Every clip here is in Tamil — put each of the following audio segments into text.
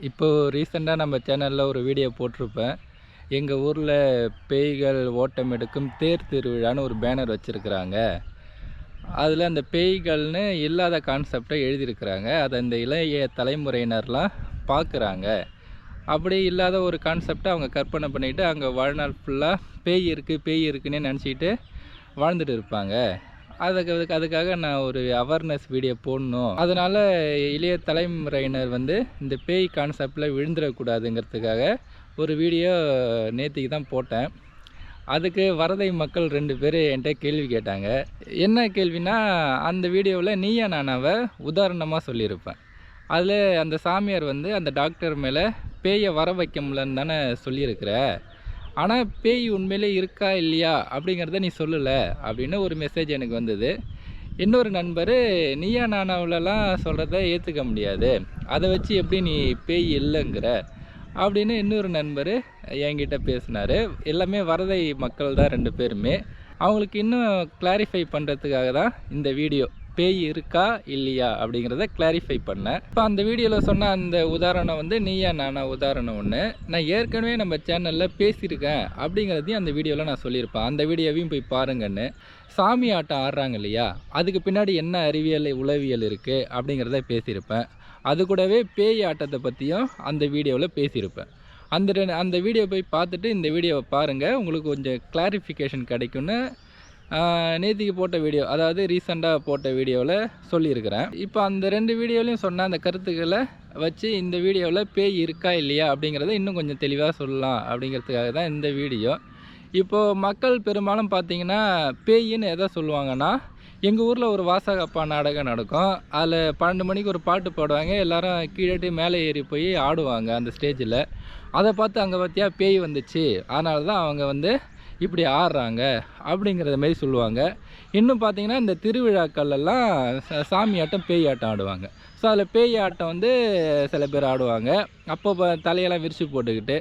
இப்போ ரீசெண்டா நம்ம சேனல்ல ஒரு வீடியோ போட்டிருப்பேன். எங்க ஊர்ல பேய்கள் ஓட்டம் எடுக்கும் தேர் திருவிழான்னு ஒரு பேனர் வச்சிருக்கிறாங்க. அதுல அந்த பேய்கள்னு இல்லாத கான்செப்ட்ட எழுதியிருக்கிறாங்க. அத இந்த இளைய தலைமுறையினர்லாம் பார்க்குறாங்க. அப்படி இல்லாத ஒரு கான்செப்ட்ட அவங்க கற்பனை பண்ணிட்டு, அங்க வாழ்நாள் ஃபுல்லா பேய் இருக்கு, பேய் இருக்குன்னே நெனச்சிக்கிட்டு வாழ்ந்துட்டு இருப்பாங்க. அதுக்காக நான் ஒரு அவேர்னஸ் வீடியோ போடணும். அதனால இளைய தலைமுறையினர் இந்த பேய் கான்செப்டில் விழுந்துடக்கூடாதுங்கிறதுக்காக ஒரு வீடியோ நேத்திக்கு தான் போட்டேன். அதுக்கு வரதை மக்கள் 2 பேர் என்கிட்ட கேள்வி கேட்டாங்க. என்ன கேள்வினா, அந்த வீடியோவில் நீயா நானாவை உதாரணமாக சொல்லியிருப்பேன். அதில் அந்த சாமியார் அந்த டாக்டர் மேலே பேயை வர வைக்க முடியலன்னு தானே சொல்லியிருக்கிற, ஆனால் பேய் உண்மையிலே இருக்கா இல்லையா அப்படிங்கிறத நீ சொல்லலை அப்படின்னு ஒரு மெசேஜ் எனக்கு வந்தது. இன்னொரு நண்பர், நீயா நானாவிலலாம் சொல்கிறத ஏற்றுக்க முடியாது, அதை வச்சு எப்படி நீ பேய் இல்லைங்கிற அப்படின்னு இன்னொரு நண்பர் என்கிட்ட பேசினார். எல்லாமே வரதை மக்கள் தான் 2 பேருமே. அவங்களுக்கு இன்னும் கிளாரிஃபை பண்ணுறதுக்காக தான் இந்த வீடியோ. பேய் இருக்கா இல்லையா அப்படிங்கிறத கிளாரிஃபை பண்ணேன். இப்போ அந்த வீடியோவில் சொன்ன அந்த உதாரணம் நீயா நானா உதாரணம் ஒன்று நான் ஏற்கனவே நம்ம சேனலில் பேசியிருக்கேன் அப்படிங்கிறதையும் அந்த வீடியோவில் நான் சொல்லியிருப்பேன். அந்த வீடியோவையும் போய் பாருங்கன்னு. சாமி ஆட்டம் ஆடுறாங்க இல்லையா, அதுக்கு பின்னாடி என்ன அறிவியல் உளவியல் இருக்குது அப்படிங்கிறத பேசியிருப்பேன். அது கூடவே பேய் ஆட்டத்தை பற்றியும் அந்த வீடியோவில் பேசியிருப்பேன். அந்த வீடியோ போய் பார்த்துட்டு இந்த வீடியோவை பாருங்கள், உங்களுக்கு கொஞ்சம் கிளாரிஃபிகேஷன் கிடைக்குன்னு நேத்திக்கு போட்ட வீடியோ, அதாவது ரீசெண்டாக போட்ட வீடியோவில் சொல்லியிருக்கிறேன். இப்போ அந்த 2 வீடியோலையும் சொன்ன அந்த கருத்துக்களை வச்சு இந்த வீடியோவில் பேய் இருக்கா இல்லையா அப்படிங்கிறத இன்னும் கொஞ்சம் தெளிவாக சொல்லலாம் அப்படிங்கிறதுக்காக தான் இந்த வீடியோ. இப்போது மக்கள் பெரும்பாலும் பார்த்திங்கன்னா பேயின்னு எதை சொல்லுவாங்கன்னா, எங்கள் ஊரில் ஒரு வாசகப்பா நாடகம் நடக்கும். அதில் 12 மணிக்கு ஒரு பாட்டு பாடுவாங்க, எல்லோரும் கீழே மேலே ஏறி போய் ஆடுவாங்க அந்த ஸ்டேஜில். அதை பார்த்து அங்கே பார்த்தியா பேய் வந்துச்சு, அதனால தான் அவங்க இப்படி ஆடுறாங்க அப்படிங்கிறத மாரி சொல்லுவாங்க. இன்னும் பார்த்திங்கன்னா இந்த திருவிழாக்கள்லாம் சாமி ஆட்டம் பேய் ஆட்டம் ஆடுவாங்க. ஸோ அதில் பேய் ஆட்டம் சில பேர் ஆடுவாங்க. அப்போ தலையெல்லாம் விரித்து போட்டுக்கிட்டு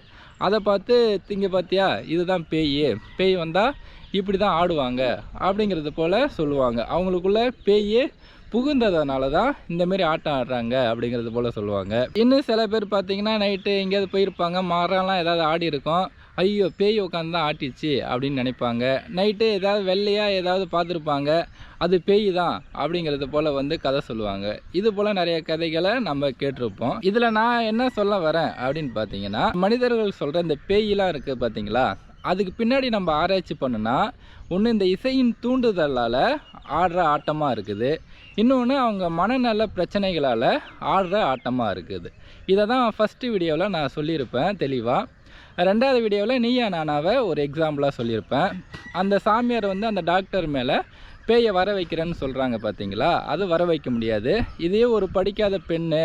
அதை பார்த்து இங்கே பார்த்தியா இதுதான் பேய் வந்தால் இப்படி தான் ஆடுவாங்க அப்படிங்கிறது போல் சொல்லுவாங்க. அவங்களுக்குள்ள பேய் புகுந்ததுனால தான் இந்தமாரி ஆட்டம் ஆடுறாங்க அப்படிங்கிறது போல் சொல்லுவாங்க. இன்னும் சில பேர் பார்த்திங்கன்னா நைட்டு எங்கேயாவது போயிருப்பாங்க, மரம்லாம் ஏதாவது ஆடி இருக்கும், ஐயோ பேய் உட்காந்து தான் ஆட்டிச்சு அப்படின்னு நினைப்பாங்க. நைட்டு ஏதாவது வெள்ளையாக ஏதாவது பார்த்துருப்பாங்க, அது பேய் தான் அப்படிங்கிறது போல் கதை சொல்லுவாங்க. இது போல் நிறைய கதைகளை நம்ம கேட்டிருப்போம். இதில் நான் என்ன சொல்ல வரேன் அப்படின்னு பார்த்தீங்கன்னா, மனிதர்கள் சொல்கிற இந்த பேயெலாம் இருக்குது பார்த்தீங்களா, அதுக்கு பின்னாடி நம்ம ஆராய்ச்சி பண்ணுனா ஒன்று இந்த இசையின் தூண்டுதலால் ஆடுற ஆட்டமாக இருக்குது, இன்னொன்று அவங்க மனநல பிரச்சனைகளால் ஆடுற ஆட்டமாக இருக்குது. இதை தான் ஃபஸ்ட்டு வீடியோவில் நான் சொல்லியிருப்பேன் தெளிவாக. 2வது வீடியோவில் நீயா நானாவை ஒரு எக்ஸாம்பிளாக சொல்லியிருப்பேன். அந்த சாமியார் அந்த டாக்டர் மேலே பேயை வர வைக்கிறேன்னு சொல்கிறாங்க பார்த்தீங்களா, அது வர வைக்க முடியாது. இதே ஒரு படிக்காத பெண்ணு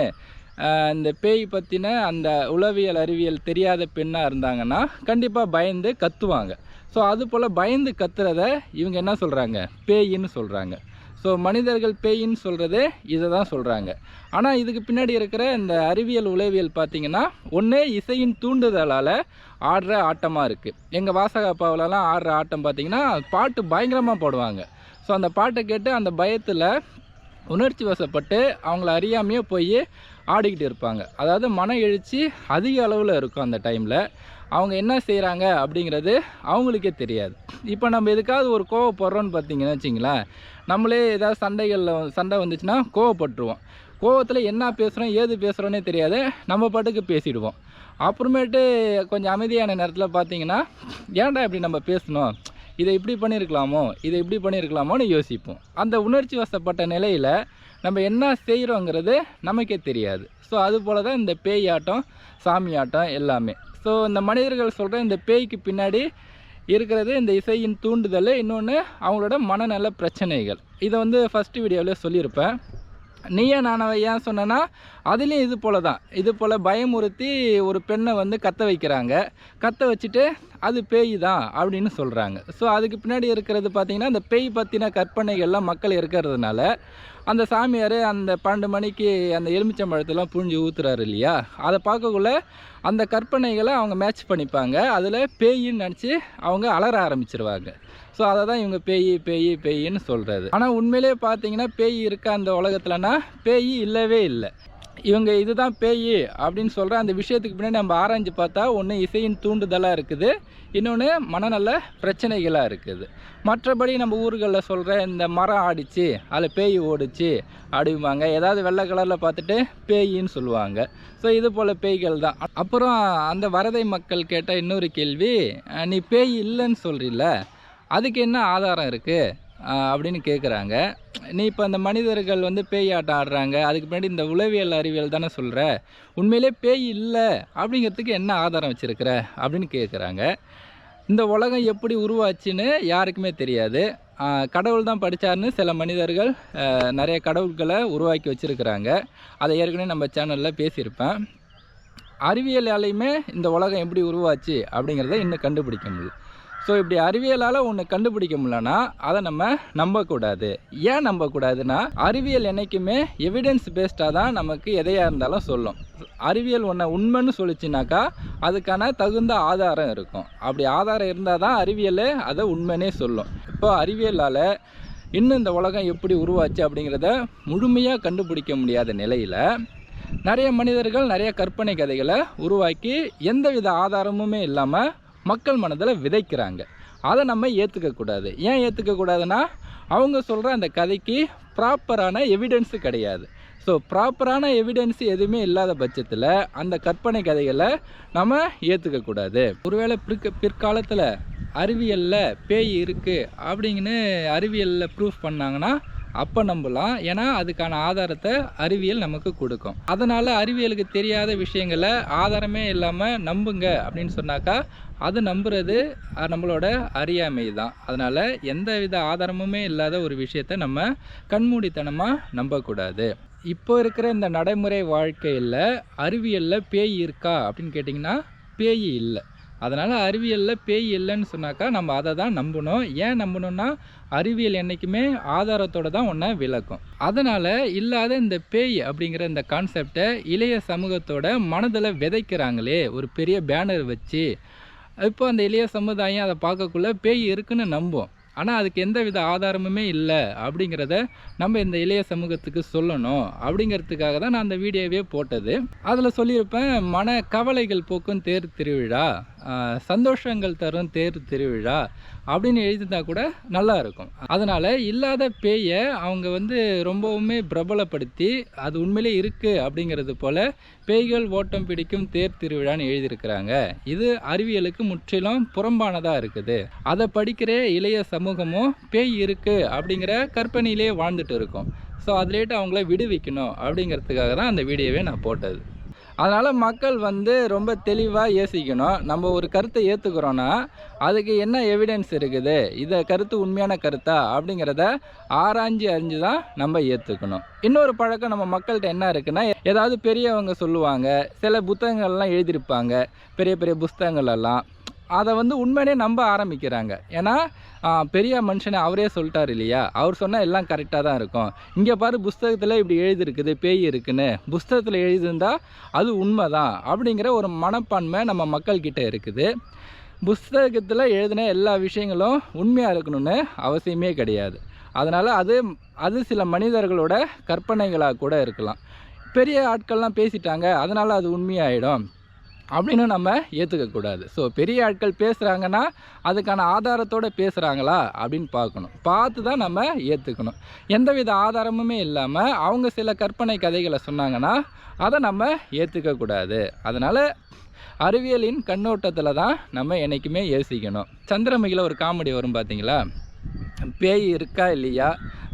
இந்த பேய் பற்றின அந்த உளவியல் அறிவியல் தெரியாத பெண்ணாக இருந்தாங்கன்னா கண்டிப்பாக பயந்து கத்துவாங்க. ஸோ அதுபோல் பயந்து கத்துறத இவங்க என்ன சொல்கிறாங்க, பேயின்னு சொல்கிறாங்க. ஸோ மனிதர்கள் பேயின்னு சொல்கிறது இதை தான் சொல்கிறாங்க. ஆனால் இதுக்கு பின்னாடி இருக்கிற இந்த அறிவியல் உளவியல் பார்த்திங்கன்னா, ஒன்று இசையின் தூண்டுதலால் ஆடுற ஆட்டமாக இருக்குது. எங்கள் வாசகப்பாவிலலாம் ஆடுற ஆட்டம் பார்த்திங்கன்னா பாட்டு பயங்கரமாக போடுவாங்க. ஸோ அந்த பாட்டை கேட்டு அந்த பயத்தில் உணர்ச்சி வசப்பட்டு அவங்கள அறியாமையே போய் ஆடிக்கிட்டு இருப்பாங்க. அதாவது மன எழுச்சி அதிக அளவில் இருக்கும். அந்த டைமில் அவங்க என்ன செய்கிறாங்க அப்படிங்கிறது அவங்களுக்கே தெரியாது. இப்போ நம்ம எதுக்காவது ஒரு கோவப்படுறோன்னு பார்த்தீங்கன்னு வச்சிங்களேன், நம்மளே ஏதாவது சண்டை வந்துச்சுன்னா கோவப்பட்டுருவோம். கோவத்தில் என்ன பேசுகிறோம் ஏது பேசுகிறோன்னே தெரியாது, நம்ம பாட்டுக்கு பேசிடுவோம். அப்புறமேட்டு கொஞ்சம் அமைதியான நேரத்தில் பார்த்தீங்கன்னா, ஏன்டா இப்படி நம்ம பேசணும், இதை இப்படி பண்ணியிருக்கலாமோன்னு யோசிப்போம். அந்த உணர்ச்சி வசப்பட்ட நிலையில் நம்ம என்ன செய்கிறோங்கிறது நமக்கே தெரியாது. ஸோ அதுபோல் தான் இந்த பேய் ஆட்டம், சாமி ஆட்டம் எல்லாமே. ஸோ இந்த மனிதர்கள் சொல்கிற இந்த பேய்க்கு பின்னாடி இருக்கிறது இந்த இசையின் தூண்டுதல், இன்னொன்று அவங்களோட மனநல பிரச்சனைகள். இதை ஃபஸ்ட்டு வீடியோவிலே சொல்லியிருப்பேன். நீயா நானாவை ஏன் சொன்னேன்னா, அதுலேயும் இது போல் பயமுறுத்தி ஒரு பெண்ணை கத்த வைக்கிறாங்க. கத்த வச்சுட்டு அது பேய் தான் அப்படின்னு சொல்கிறாங்க. ஸோ அதுக்கு பின்னாடி இருக்கிறது பார்த்திங்கன்னா, அந்த பேய் பற்றின கற்பனைகள்லாம் மக்கள் இருக்கிறதுனால அந்த சாமியார் அந்த 12 மணிக்கு அந்த எலுமிச்சம்பழத்தெல்லாம் புழிஞ்சு ஊற்றுறாரு இல்லையா, அதை பார்க்கக்குள்ள அந்த கற்பனைகளை அவங்க மேட்ச் பண்ணிப்பாங்க. அதில் பேயின்னு நினச்சி அவங்க அலற ஆரம்பிச்சிருவாங்க. ஸோ அதை தான் இவங்க பேயின்னு சொல்கிறது. ஆனால் உண்மையிலே பார்த்தீங்கன்னா பேய் இருக்கா அந்த உலகத்துலனா, பேய் இல்லவே இல்லை. இவங்க இதுதான் பேய் அப்படின்னு சொல்கிற அந்த விஷயத்துக்கு பின்னாடி நம்ம ஆராய்ஞ்சு பார்த்தா ஒன்று இசையின் தூண்டுதலாக இருக்குது, இன்னொன்று மனநல பிரச்சனைகளாக இருக்குது. மற்றபடி நம்ம ஊர்களில் சொல்கிற இந்த மரம் ஆடிச்சு அதில் பேய் ஓடிச்சு அப்படிம்பாங்க, ஏதாவது வெள்ளை கலரில் பார்த்துட்டு பேயின்னு சொல்லுவாங்க. ஸோ இது போல் பேய்கள் தான். அப்புறம் அந்த வரதை மக்கள் கேட்ட இன்னொரு கேள்வி, நீ பேய் இல்லைன்னு சொல்கிறீல்ல, அதுக்கு என்ன ஆதாரம் இருக்குது அப்படின்னு கேட்குறாங்க. நீ இப்போ அந்த மனிதர்கள் வந்து பேய் ஆட்டம் ஆடுறாங்க, அதுக்கு பின்னாடி இந்த உளவியல் அறிவியல் தானே சொல்கிற, உண்மையிலே பேய் இல்லை அப்படிங்கிறதுக்கு என்ன ஆதாரம் வச்சுருக்கிற அப்படின்னு கேட்குறாங்க. இந்த உலகம் எப்படி உருவாச்சுன்னு யாருக்குமே தெரியாது. கடவுள் தான் படித்தார்னு சில மனிதர்கள் நிறைய கடவுள்களை உருவாக்கி வச்சுருக்கிறாங்க. அதை ஏற்கனவே நம்ம சேனலில் பேசியிருப்பேன். அறிவியலாலையுமே இந்த உலகம் எப்படி உருவாச்சு அப்படிங்கிறத இன்னும் கண்டுபிடிக்க முடியல. ஸோ இப்படி அறிவியலால் ஒன்று கண்டுபிடிக்க முடியலன்னா அதை நம்ம நம்பக்கூடாது. ஏன் நம்பக்கூடாதுன்னா, அறிவியல் என்றைக்குமே எவிடன்ஸ் பேஸ்டாக தான் நமக்கு எதையாக இருந்தாலும் சொல்லும். அறிவியல் ஒன்றை உண்மைன்னு சொல்லிச்சுனாக்கா அதுக்கான தகுந்த ஆதாரம் இருக்கும். அப்படி ஆதாரம் இருந்தால் தான் அறிவியல் அதை உண்மைன்னே சொல்லும். இப்போ அறிவியலால் இன்னும் இந்த உலகம் எப்படி உருவாச்சு அப்படிங்கிறத முழுமையாக கண்டுபிடிக்க முடியாத நிலையில் நிறைய மனிதர்கள் நிறைய கற்பனை கதைகளை உருவாக்கி எந்தவித ஆதாரமுமே இல்லாமல் மக்கள் மனதில் விதைக்கிறாங்க. அதை நம்ம ஏற்றுக்கக்கூடாது. ஏன் ஏற்றுக்கக்கூடாதுன்னா, அவங்க சொல்கிற அந்த கதைக்கு ப்ராப்பரான எவிடன்ஸு கிடையாது. ஸோ ப்ராப்பரான எவிடன்ஸ் எதுவுமே இல்லாத பட்சத்தில் அந்த கற்பனை கதைகளை நம்ம ஏற்றுக்கக்கூடாது. ஒருவேளை பிற்காலத்தில் அறிவியலில் பேய் இருக்குது அப்படிங்கன்னு அறிவியலில் ப்ரூஃப் பண்ணாங்கன்னா அப்போ நம்பலாம். ஏன்னா அதுக்கான ஆதாரத்தை அறிவியல் நமக்கு கொடுக்கும். அதனால் அறிவியலுக்கு தெரியாத விஷயங்களை ஆதாரமே இல்லாமல் நம்புங்க அப்படின்னு சொன்னாக்கா அது நம்புறது நம்மளோட அறியாமை தான். அதனால் எந்த வித ஆதாரமுமே இல்லாத ஒரு விஷயத்தை நம்ம கண்மூடித்தனமாக நம்பக்கூடாது. இப்போ இருக்கிற இந்த நடைமுறை வாழ்க்கையில் அறிவியலில் பேய் இருக்கா அப்படின்னு கேட்டிங்கன்னா பேய் இல்லை. அதனால் அறிவியலில் பேய் இல்லைன்னு சொன்னாக்கா நம்ம அதை தான் நம்பணும். ஏன் நம்பணும்னா, அறிவியல் என்றைக்குமே ஆதாரத்தோடு தான் ஒன்றை விளக்கும். அதனால் இல்லாத இந்த பேய் அப்படிங்கிற இந்த கான்செப்டை இளைய சமூகத்தோட மனதில் விதைக்கிறாங்களே ஒரு பெரிய பேனர் வச்சு. இப்போ அந்த இளைய சமுதாயம் அதை பார்க்கக்குள்ள பேய் இருக்குன்னு நம்பும். ஆனால் அதுக்கு எந்த வித ஆதாரமுமே இல்லை அப்படிங்கிறத நம்ம இந்த இளைய சமூகத்துக்கு சொல்லணும். அப்படிங்கிறதுக்காக தான் நான் அந்த வீடியோவே போட்டது. அதில் சொல்லியிருப்பேன், மன கவலைகள் போக்கும் தேர் திருவிழா, சந்தோஷங்கள் தரும் தேர் திருவிழா அப்படின்னு எழுதினா கூட நல்லா இருக்கும். அதனால் இல்லாத பேயை அவங்க வந்து ரொம்பவுமே பிரபலப்படுத்தி அது உண்மையிலே இருக்குது அப்படிங்கிறது போல் பேய்கள் ஓட்டம் பிடிக்கும் தேர் திருவிழான்னு எழுதியிருக்கிறாங்க. இது அறிவியலுக்கு முற்றிலும் புறம்பானதாக இருக்குது. அதை படிக்கிற இளைய சமூகமும் பேய் இருக்குது அப்படிங்கிற கற்பனையிலே வாழ்ந்துட்டு இருக்கும். ஸோ அதுலேட்டு அவங்கள விடுவிக்கணும் அப்படிங்கிறதுக்காக தான் அந்த வீடியோவே நான் போட்டது. அதனால் மக்கள் வந்து ரொம்ப தெளிவாக யோசிக்கணும். நம்ம ஒரு கருத்தை ஏற்றுக்கிறோன்னா அதுக்கு என்ன எவிடன்ஸ் இருக்குது, இதை கருத்து உண்மையான கருத்தா அப்படிங்கிறத ஆராய்ஞ்சு அறிஞ்சு தான் நம்ம ஏற்றுக்கணும். இன்னொரு பழக்கம் நம்ம மக்கள்கிட்ட என்ன இருக்குன்னா, ஏதாவது பெரியவங்க சொல்லுவாங்க, சில புத்தகங்கள்லாம் எழுதியிருப்பாங்க, பெரிய பெரிய புஸ்தகங்களெல்லாம் அதை வந்து உண்மையிலே நம்ப ஆரம்பிக்கிறாங்க. ஏன்னா பெரிய மனுஷனை அவரே சொல்லிட்டார் இல்லையா, அவர் சொன்னால் எல்லாம் கரெக்டாக தான் இருக்கும். இங்கே பாரு புஸ்தகத்தில் இப்படி எழுதியிருக்குது பேய் இருக்குன்னு, புஸ்தகத்தில் எழுதியிருந்தால் அது உண்மை தான் அப்படிங்கிற ஒரு மனப்பான்மை நம்ம மக்கள்கிட்ட இருக்குது. புஸ்தகத்தில் எழுதின எல்லா விஷயங்களும் உண்மையாக இருக்கணும்னு அவசியமே கிடையாது. அதனால் அது சில மனிதர்களோட கற்பனைகளாக கூட இருக்கலாம். பெரிய ஆட்கள்லாம் பேசிட்டாங்க அதனால் அது உண்மையாயிடும் அப்படின்னு நம்ம ஏற்றுக்கக்கூடாது. ஸோ பெரிய ஆட்கள் பேசுகிறாங்கன்னா அதுக்கான ஆதாரத்தோடு பேசுகிறாங்களா அப்படின்னு பார்த்து தான் நம்ம ஏற்றுக்கணும். எந்தவித ஆதாரமுமே இல்லாமல் அவங்க சில கற்பனை கதைகளை சொன்னாங்கன்னா அதை நம்ம ஏற்றுக்கக்கூடாது. அதனால் அறிவியலின் கண்ணோட்டத்தில் தான் நம்ம என்றைக்குமே யோசிக்கணும். சந்திரமுகியில் ஒரு காமெடி வரும் பார்த்தீங்களா, பேய் இருக்கா இல்லையா,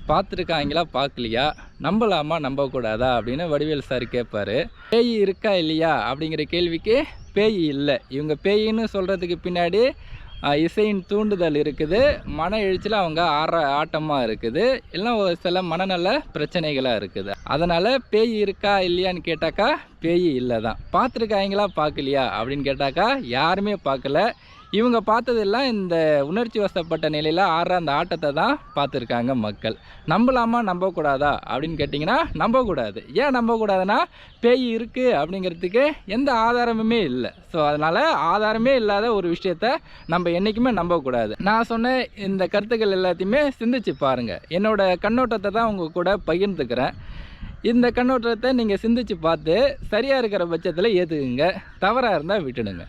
பார்த்துருக்காங்களா பார்க்கலையா, நம்பலாமா நம்பக்கூடாதா அப்படின்னு வடிவேல் சார் கேட்பார். பேய் இருக்கா இல்லையா அப்படிங்கிற கேள்விக்கு பேய் இல்லை. இவங்க பேயின்னு சொல்கிறதுக்கு பின்னாடி இசையின் தூண்டுதல் இருக்குது, மன எழுச்சியில் அவங்க ஆட்டமாக இருக்குது, எல்லாம் ஒரு சில மனநல பிரச்சனைகளாக இருக்குது. அதனால் பேய் இருக்கா இல்லையான்னு கேட்டாக்கா பேய் இல்லை தான். பார்த்துருக்காங்களா பார்க்கலையா அப்படின்னு கேட்டாக்கா யாருமே பார்க்கல. இவங்க பார்த்ததெல்லாம் இந்த உணர்ச்சி வசப்பட்ட நிலையில் ஆடுற அந்த ஆட்டத்தை தான் பார்த்துருக்காங்க மக்கள். நம்பலாமா நம்பக்கூடாதா அப்படின்னு கேட்டிங்கன்னா நம்பக்கூடாது. ஏன் நம்பக்கூடாதுன்னா, பேய் இருக்குது அப்படிங்கிறதுக்கு எந்த ஆதாரமுமே இல்லை. ஸோ அதனால் ஆதாரமே இல்லாத ஒரு விஷயத்த நம்ம என்றைக்குமே நம்பக்கூடாது. நான் சொன்ன இந்த கருத்துக்கள் எல்லாத்தையுமே சிந்திச்சு பாருங்கள். என்னோடய கண்ணோட்டத்தை தான் உங்கள் கூட பகிர்ந்துக்கிறேன். இந்த கண்ணோட்டத்தை நீங்கள் சிந்திச்சு பார்த்து சரியாக இருக்கிற பட்சத்தில் ஏற்றுக்குங்க, தவறாக இருந்தால் விட்டுடுங்க.